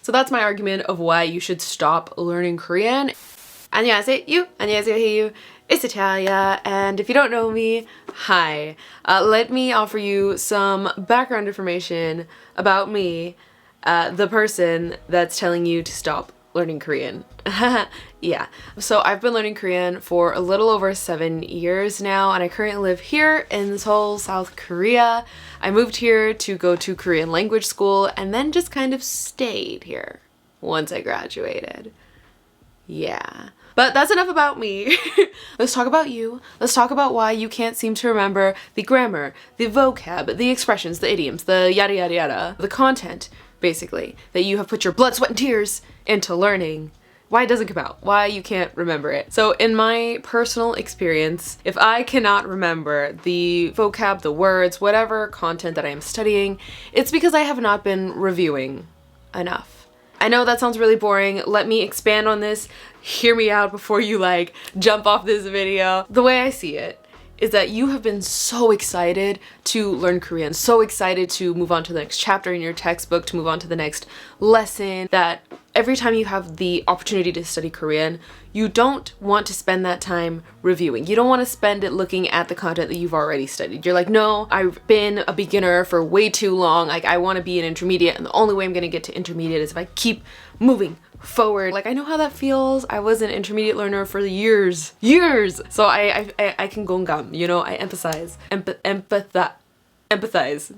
So that's my argument of why you should stop learning Korean. 안녕하세요, 안녕하세요. It's Natalia, and if you don't know me, hi. Let me offer you some background information about me, the person that's telling you to stop learning Korean. Yeah. So I've been learning Korean for a little over 7 years now, and I currently live here in Seoul, South Korea. I moved here to go to Korean language school and then just kind of stayed here once I graduated. Yeah. But that's enough about me. Let's talk about you. Let's talk about why you can't seem to remember the grammar, the vocab, the expressions, the idioms, the yada yada yada, the content, basically, that you have put your blood, sweat, and tears into learning. Why it doesn't come out, why you can't remember it. So in my personal experience, if I cannot remember the vocab, the words, whatever content that I am studying, it's because I have not been reviewing enough. I know that sounds really boring. Let me expand on this. Hear me out before you jump off this video. The way I see it is that you have been so excited to learn Korean, so excited to move on to the next chapter in your textbook, to move on to the next lesson, that every time you have the opportunity to study Korean, you don't want to spend that time reviewing. You don't want to spend it looking at the content that you've already studied. You're like, no, I've been a beginner for way too long. I want to be an intermediate, and the only way I'm going to get to intermediate is if I keep moving forward. I know how that feels. I was an intermediate learner for years. So I can 공감, I empathize. Empathize.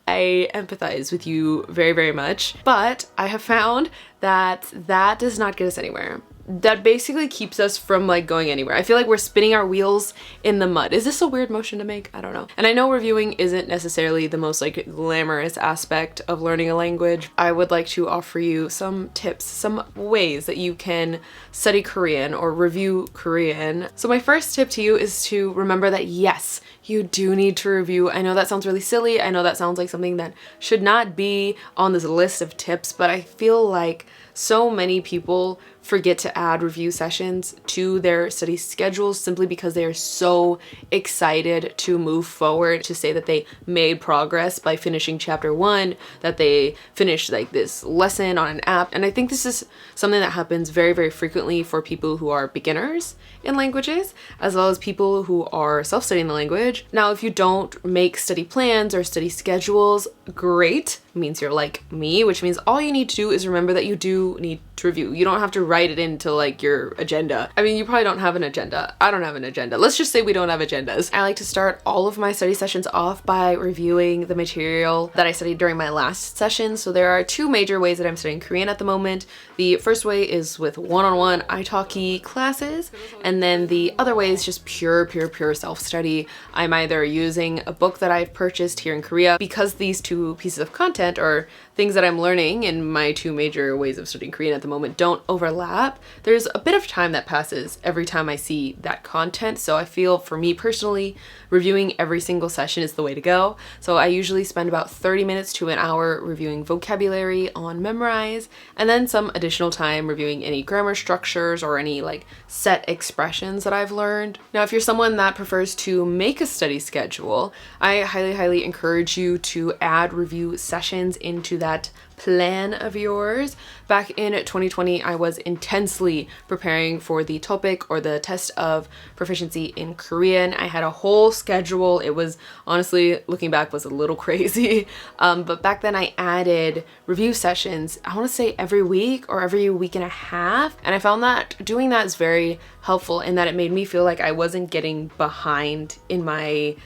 I empathize with you very, very much. But I have found that that does not get us anywhere. That basically keeps us from going anywhere. I feel like we're spinning our wheels in the mud. Is this a weird motion to make? I don't know. And I know reviewing isn't necessarily the most glamorous aspect of learning a language. I would like to offer you some tips, some ways that you can study Korean or review Korean. So my first tip to you is to remember that yes, you do need to review. I know that sounds really silly. I know that sounds like something that should not be on this list of tips, but I feel like so many people forget to add review sessions to their study schedules simply because they are so excited to move forward, to say that they made progress by finishing chapter 1, that they finished this lesson on an app. And I think this is something that happens very, very frequently for people who are beginners in languages, as well as people who are self-studying the language. Now, if you don't make study plans or study schedules, great. It means you're like me, which means all you need to do is remember that you do need to review. You don't have to write it into your agenda. I mean, you probably don't have an agenda. I don't have an agenda. Let's just say we don't have agendas. I like to start all of my study sessions off by reviewing the material that I studied during my last session. So there are 2 major ways that I'm studying Korean at the moment. The first way is with one-on-one italki classes, and then the other way is just pure self-study. I'm either using a book that I've purchased here in Korea, because these 2 pieces of content are things that I'm learning in my 2 major ways of studying Korean at the moment don't overlap. There's a bit of time that passes every time I see that content, so I feel for me personally, reviewing every single session is the way to go. So I usually spend about 30 minutes to an hour reviewing vocabulary on Memrise, and then some additional time reviewing any grammar structures or any set expressions that I've learned. Now, if you're someone that prefers to make a study schedule, I highly encourage you to add review sessions into that plan of yours. Back in 2020, I was intensely preparing for the TOPIK, or the test of proficiency in Korean. I had a whole schedule. It was, honestly, looking back, was a little crazy. But back then I added review sessions, I want to say every week or every week and a half. And I found that doing that is very helpful in that it made me feel like I wasn't getting behind in my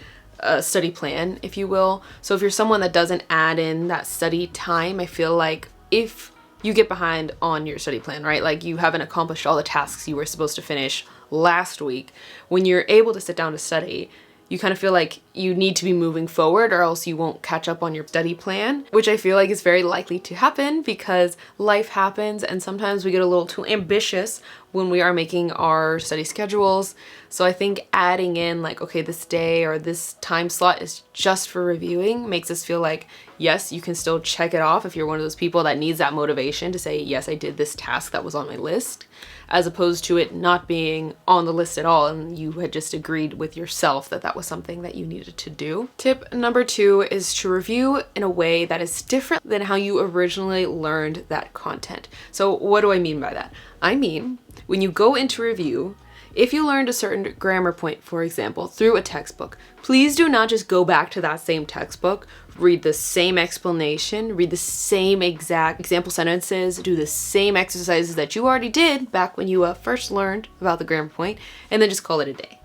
study plan, if you will. So if you're someone that doesn't add in that study time, I feel like if you get behind on your study plan, right? You haven't accomplished all the tasks you were supposed to finish last week, when you're able to sit down to study, you kind of feel like you need to be moving forward or else you won't catch up on your study plan, which I feel like is very likely to happen because life happens and sometimes we get a little too ambitious when we are making our study schedules. So I think adding in okay, this day or this time slot is just for reviewing makes us feel like, yes, you can still check it off if you're one of those people that needs that motivation to say, yes, I did this task that was on my list, as opposed to it not being on the list at all and you had just agreed with yourself that that was something that you needed needed to do. Tip number 2 is to review in a way that is different than how you originally learned that content. So what do I mean by that? I mean, when you go into review, if you learned a certain grammar point, for example, through a textbook, please do not just go back to that same textbook, read the same explanation, read the same exact example sentences, do the same exercises that you already did back when you first learned about the grammar point, and then just call it a day.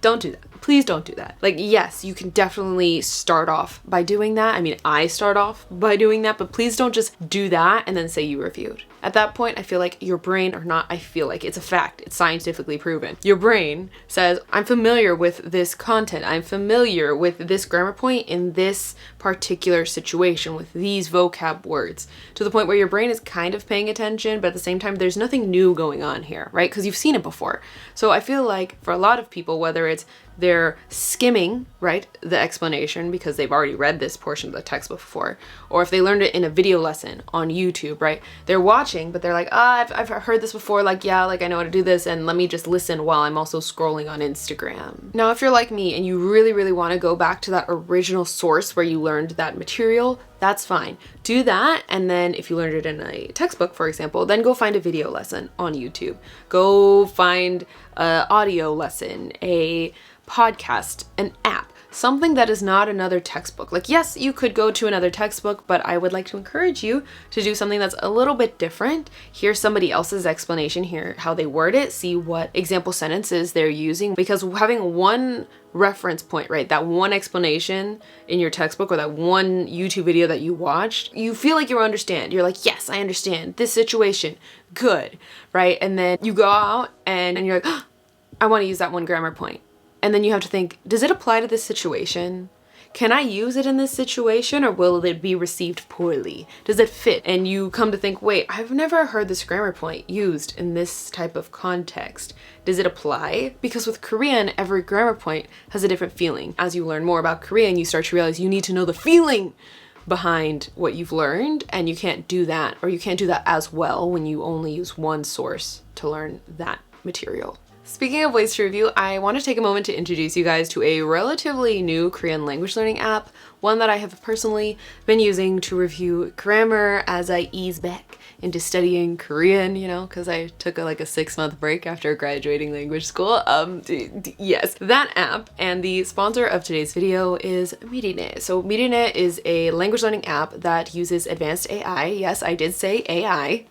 Don't do that. Please don't do that. Like, yes, you can definitely start off by doing that. I mean, I start off by doing that, but please don't just do that and then say you reviewed. At that point, I feel like your brain, or not, I feel like it's a fact, it's scientifically proven. Your brain says, I'm familiar with this content. I'm familiar with this grammar point in this particular situation with these vocab words, to the point where your brain is kind of paying attention, but at the same time, there's nothing new going on here, right? Because you've seen it before. So I feel like for a lot of people, whether it's they're skimming, right, the explanation because they've already read this portion of the textbook before, or if they learned it in a video lesson on YouTube, right, they're watching, but they're like, I've heard this before, like, yeah, like I know how to do this, and let me just listen while I'm also scrolling on Instagram. Now, if you're like me and you really, really want to go back to that original source where you learned that material, that's fine. Do that, and then if you learned it in a textbook, for example, then go find a video lesson on YouTube. Go find an audio lesson, a podcast, an app, something that is not another textbook. Like, yes, you could go to another textbook, but I would like to encourage you to do something that's a little bit different. Hear somebody else's explanation, hear how they word it, see what example sentences they're using, because having one reference point, right, that one explanation in your textbook or that one YouTube video that you watched, you feel like you understand. You're like, yes, I understand this situation. Good, right? And then you go out and you're like, oh, I want to use that one grammar point. And then you have to think, does it apply to this situation? Can I use it in this situation, or will it be received poorly? Does it fit? And you come to think, wait, I've never heard this grammar point used in this type of context. Does it apply? Because with Korean, every grammar point has a different feeling. As you learn more about Korean, you start to realize you need to know the feeling behind what you've learned, and you can't do that, or you can't do that as well when you only use one source to learn that material. Speaking of ways to review, I want to take a moment to introduce you guys to a relatively new Korean language learning app, one that I have personally been using to review grammar as I ease back into studying Korean, you know, because I took like a 6-month break after graduating language school. Yes, that app, and the sponsor of today's video is Mirinae. So Mirinae is a language learning app that uses advanced AI. Yes, I did say AI.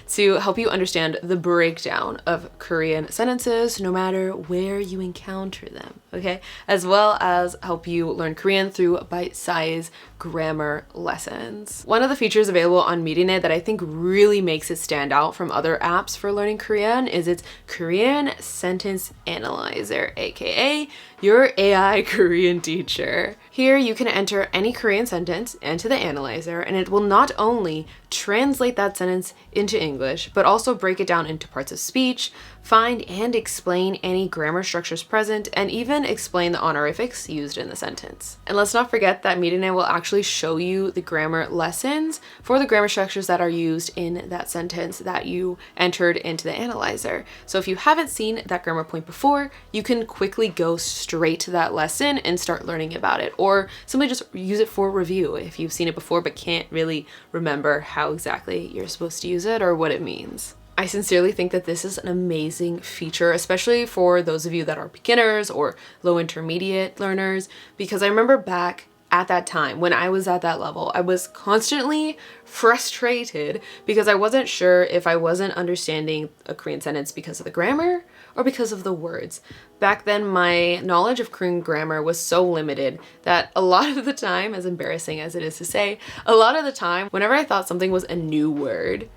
To help you understand the breakdown of Korean sentences no matter where you encounter them, okay? As well as help you learn Korean through bite-sized grammar lessons. One of the features available on Mirinae that I think really makes it stand out from other apps for learning Korean is its Korean Sentence Analyzer, aka your AI Korean teacher. Here you can enter any Korean sentence into the analyzer, and it will not only translate that sentence into English, but also break it down into parts of speech, find and explain any grammar structures present, and even explain the honorifics used in the sentence. And let's not forget that Mirinae will actually show you the grammar lessons for the grammar structures that are used in that sentence that you entered into the analyzer. So if you haven't seen that grammar point before, you can quickly go straight to that lesson and start learning about it, or simply just use it for review if you've seen it before but can't really remember how exactly you're supposed to use it or what it means. I sincerely think that this is an amazing feature, especially for those of you that are beginners or low intermediate learners, because I remember back at that time when I was at that level, I was constantly frustrated because I wasn't sure if I wasn't understanding a Korean sentence because of the grammar or because of the words. Back then, my knowledge of Korean grammar was so limited that a lot of the time, as embarrassing as it is to say, a lot of the time, whenever I thought something was a new word,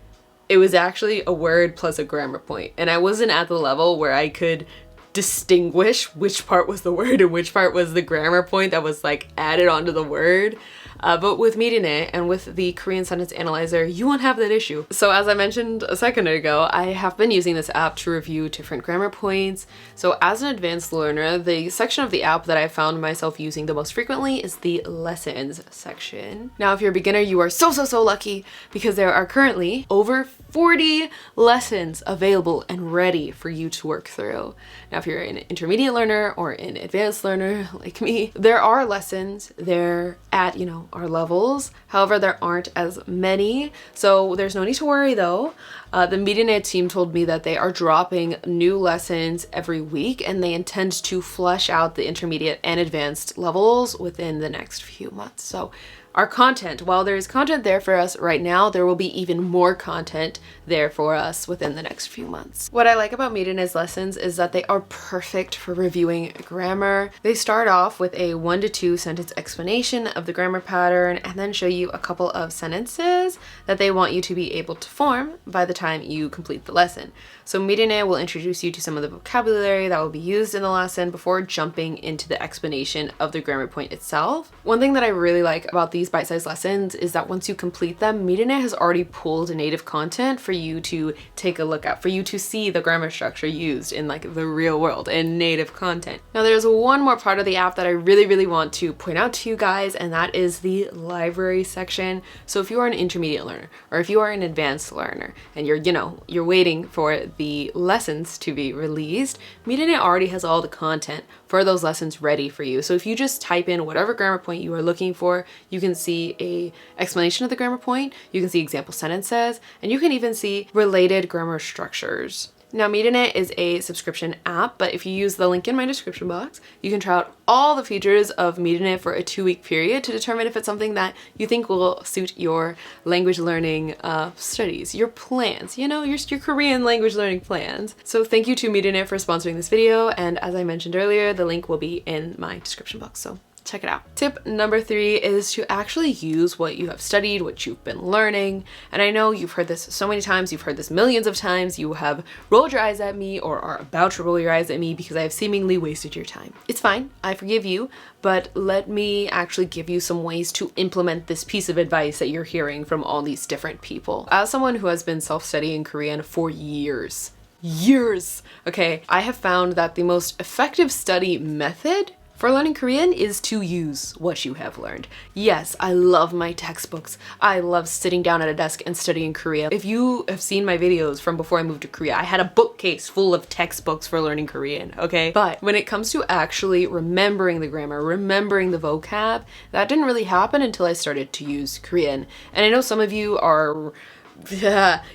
it was actually a word plus a grammar point. And I wasn't at the level where I could distinguish which part was the word and which part was the grammar point that was like added onto the word. But with Mirinae and with the Korean sentence analyzer, you won't have that issue. So as I mentioned a second ago, I have been using this app to review different grammar points. So as an advanced learner, the section of the app that I found myself using the most frequently is the lessons section. Now, if you're a beginner, you are so lucky because there are currently over 40 lessons available and ready for you to work through. Now, if you're an intermediate learner or an advanced learner like me, there are lessons there at, our levels. However, there aren't as many. So there's no need to worry though. The Mirinae team told me that they are dropping new lessons every week and they intend to flesh out the intermediate and advanced levels within the next few months. So our content, while there is content there for us right now, there will be even more content there for us within the next few months. What I like about Mirinae's lessons is that they are perfect for reviewing grammar. They start off with a 1 to 2 sentence explanation of the grammar pattern and then show you a couple of sentences that they want you to be able to form by the time you complete the lesson. So Mirinae will introduce you to some of the vocabulary that will be used in the lesson before jumping into the explanation of the grammar point itself. One thing that I really like about these bite-sized lessons is that once you complete them, Mirinae has already pulled native content for you to take a look at, for you to see the grammar structure used in like the real world in native content. Now there's one more part of the app that I really want to point out to you guys, and that is the library section. So if you are an intermediate learner or if you are an advanced learner and you're waiting for the lessons to be released, Mirinae already has all the content for those lessons ready for you. So if you just type in whatever grammar point you are looking for, you can see a explanation of the grammar point, you can see example sentences, and you can even see related grammar structures. Now, Mirinae is a subscription app, but if you use the link in my description box, you can try out all the features of Mirinae for a 2-week period to determine if it's something that you think will suit your language learning studies, your plans, your Korean language learning plans. So thank you to Mirinae for sponsoring this video, and as I mentioned earlier, the link will be in my description box, so check it out. Tip number 3 is to actually use what you have studied, what you've been learning. And I know you've heard this so many times, you've heard this millions of times, you have rolled your eyes at me or are about to roll your eyes at me because I have seemingly wasted your time. It's fine, I forgive you, but let me actually give you some ways to implement this piece of advice that you're hearing from all these different people. As someone who has been self-studying Korean for years, okay, I have found that the most effective study method for learning Korean is to use what you have learned. Yes, I love my textbooks. I love sitting down at a desk and studying Korean. If you have seen my videos from before I moved to Korea, I had a bookcase full of textbooks for learning Korean, okay? But when it comes to actually remembering the grammar, remembering the vocab, that didn't really happen until I started to use Korean. And I know some of you are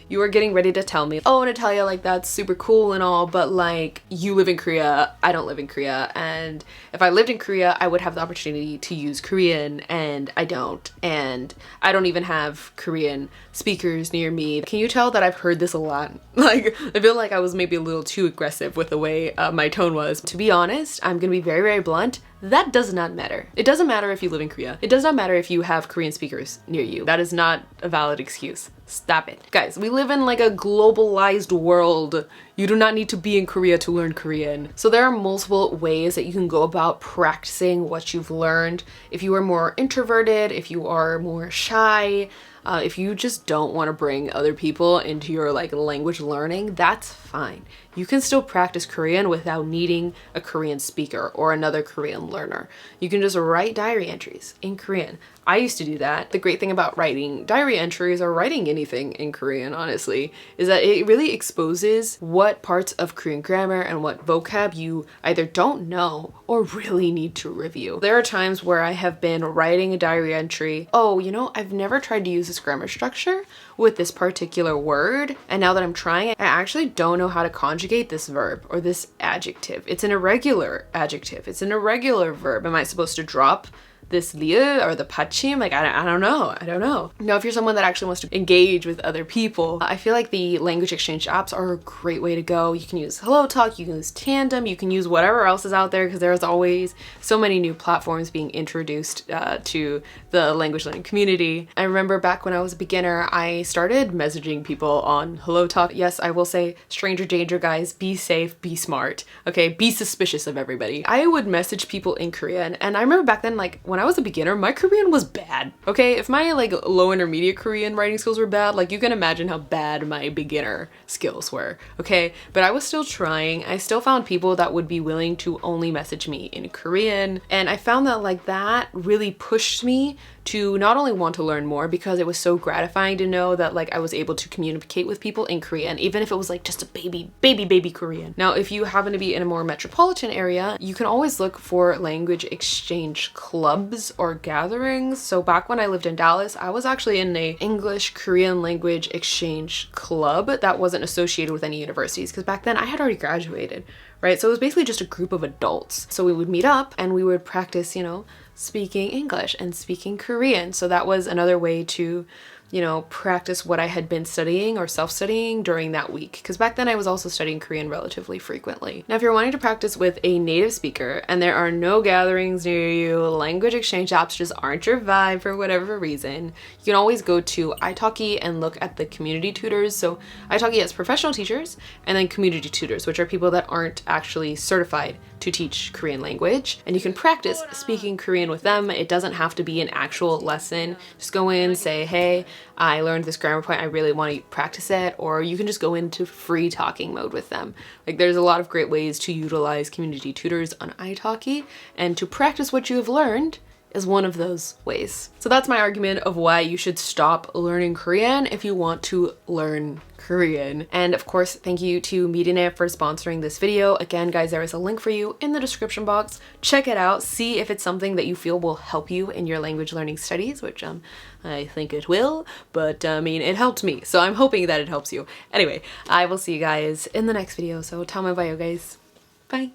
you are getting ready to tell me, oh, Natalia, like that's super cool and all, but like you live in Korea, I don't live in Korea, and if I lived in Korea, I would have the opportunity to use Korean, and I don't even have Korean speakers near me. Can you tell that I've heard this a lot? Like, I feel like I was maybe a little too aggressive with the way my tone was. To be honest, I'm gonna be very blunt. That does not matter. It doesn't matter if you live in Korea. It does not matter if you have Korean speakers near you. That is not a valid excuse. Stop it. Guys, we live in like a globalized world. You do not need to be in Korea to learn Korean. So there are multiple ways that you can go about practicing what you've learned. If you are more introverted, if you are more shy, if you just don't want to bring other people into your like language learning, that's fine. You can still practice Korean without needing a Korean speaker or another Korean learner. You can just write diary entries in Korean. I used to do that. The great thing about writing diary entries or writing anything in Korean, honestly, is that it really exposes what parts of Korean grammar and what vocab you either don't know or really need to review. There are times where I have been writing a diary entry, oh, I've never tried to use this grammar structure with this particular word, and now that I'm trying it, I actually don't know how to conjugate this verb or this adjective. It's an irregular adjective. It's an irregular verb. Am I supposed to drop this lieu or the pachim? Like, I don't know. Now, if you're someone that actually wants to engage with other people, I feel like the language exchange apps are a great way to go. You can use HelloTalk, you can use Tandem, you can use whatever else is out there because there's always so many new platforms being introduced to the language learning community. I remember back when I was a beginner, I started messaging people on HelloTalk. Yes, I will say stranger danger, guys. Be safe, be smart, okay? Be suspicious of everybody. I would message people in Korean, and I remember back then, like, when when I was a beginner, my Korean was bad. Okay, if my like low intermediate Korean writing skills were bad, like you can imagine how bad my beginner skills were. Okay, but I was still trying. I still found people that would be willing to only message me in Korean, and I found that like that really pushed me to not only want to learn more, because it was so gratifying to know that like I was able to communicate with people in Korean, even if it was like just a baby Korean. Now, if you happen to be in a more metropolitan area, you can always look for language exchange clubs or gatherings. So back when I lived in Dallas, I was actually in a English Korean language exchange club that wasn't associated with any universities, because back then I had already graduated, right? So it was basically just a group of adults. So we would meet up and we would practice, you know, speaking English and speaking Korean. So that was another way to, you know, practice what I had been studying or self-studying during that week. Because back then I was also studying Korean relatively frequently. Now, if you're wanting to practice with a native speaker and there are no gatherings near you, language exchange apps just aren't your vibe for whatever reason, you can always go to italki and look at the community tutors. So italki has professional teachers and then community tutors, which are people that aren't actually certified to teach Korean language, and you can practice speaking Korean with them. It doesn't have to be an actual lesson. Just go in, say, hey, I learned this grammar point, I really want to practice it, or you can just go into free talking mode with them. Like, there's a lot of great ways to utilize community tutors on italki, and to practice what you have learned is one of those ways. So that's my argument of why you should stop learning Korean if you want to learn Korean. And of course, thank you to Mirinae for sponsoring this video. Again, guys, there is a link for you in the description box. Check it out, see if it's something that you feel will help you in your language learning studies, which I think it will, but I mean, it helped me, so I'm hoping that it helps you. Anyway, I will see you guys in the next video, so tama bayo, guys. Bye.